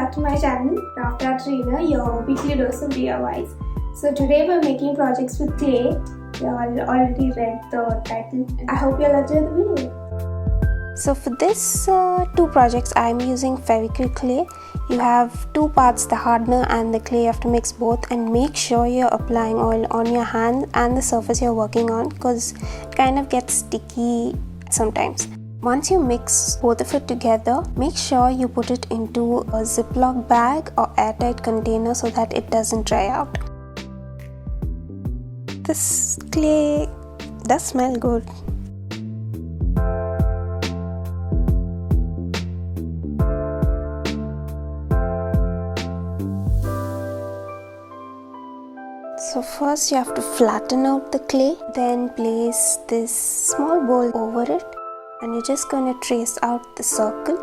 back to my channel, Craftartarina, your weekly dose of DIYs. So today we're making projects with clay. You all already read the title. I hope you'll enjoy the video. So for this two projects, I'm using Fevicryl clay. You have two parts, the hardener and the clay. You have to mix both and make sure you're applying oil on your hand and the surface you're working on, because it kind of gets sticky sometimes. Once you mix both of it together, make sure you put it into a Ziploc bag or airtight container so that it doesn't dry out. This clay does smell good. So first you have to flatten out the clay, then place this small bowl over it, and you're just going to trace out the circle.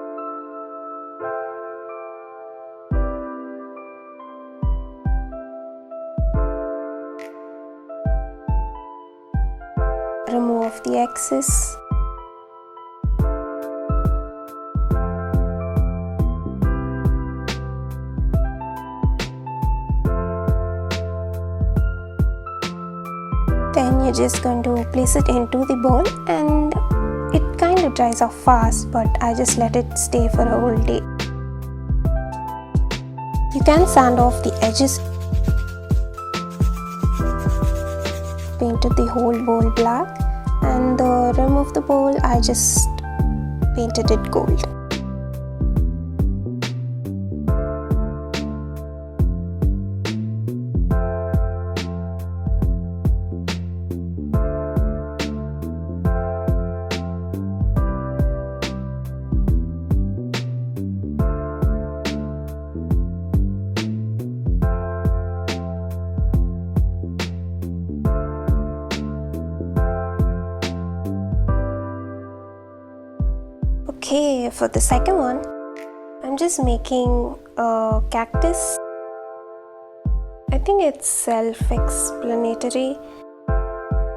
Remove the excess. Then you're just going to place it into the bowl, and it kind of dries off fast, but I just let it stay for a whole day. You can sand off the edges. Painted the whole bowl black, and the rim of the bowl I just painted it gold. Okay, for the second one, I'm just making a cactus. I think it's self-explanatory.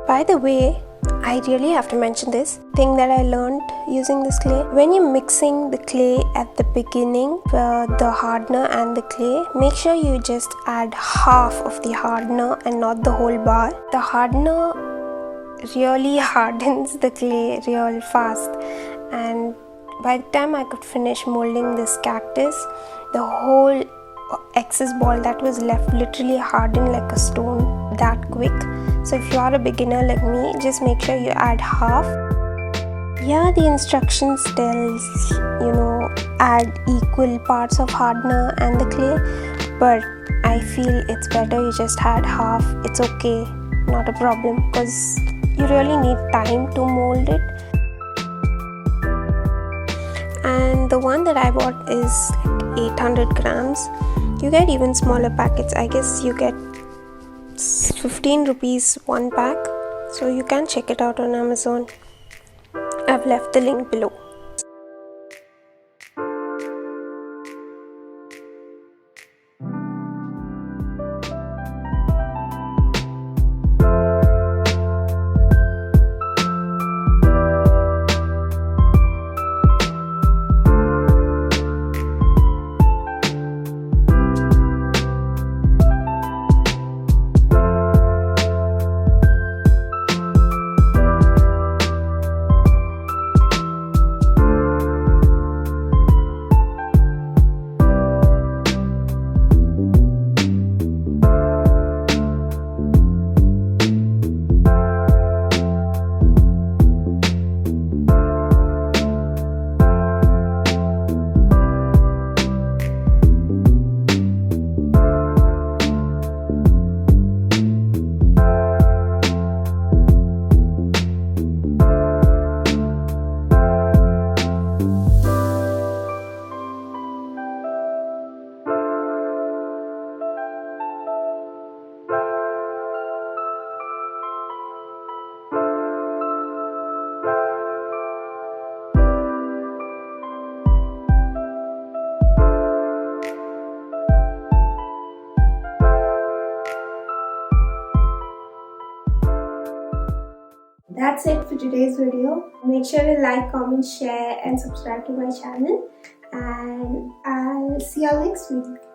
By the way, I really have to mention this thing that I learned using this clay. When you're mixing the clay at the beginning, the hardener and the clay, make sure you just add half of the hardener and not the whole bar. The hardener really hardens the clay real fast, and by the time I could finish molding this cactus, the whole excess ball that was left literally hardened like a stone that quick. So if you are a beginner like me, just make sure you add half. Yeah, the instructions tells, add equal parts of hardener and the clay, but I feel it's better you just add half. It's okay, not a problem, because you really need time to mold it. And the one that I bought is like 800 grams. You get even smaller packets. I guess you get 15 rupees one pack. So you can check it out on Amazon. I've left the link below. That's it for today's video. Make sure to like, comment, share and subscribe to my channel, and I'll will see you all next video.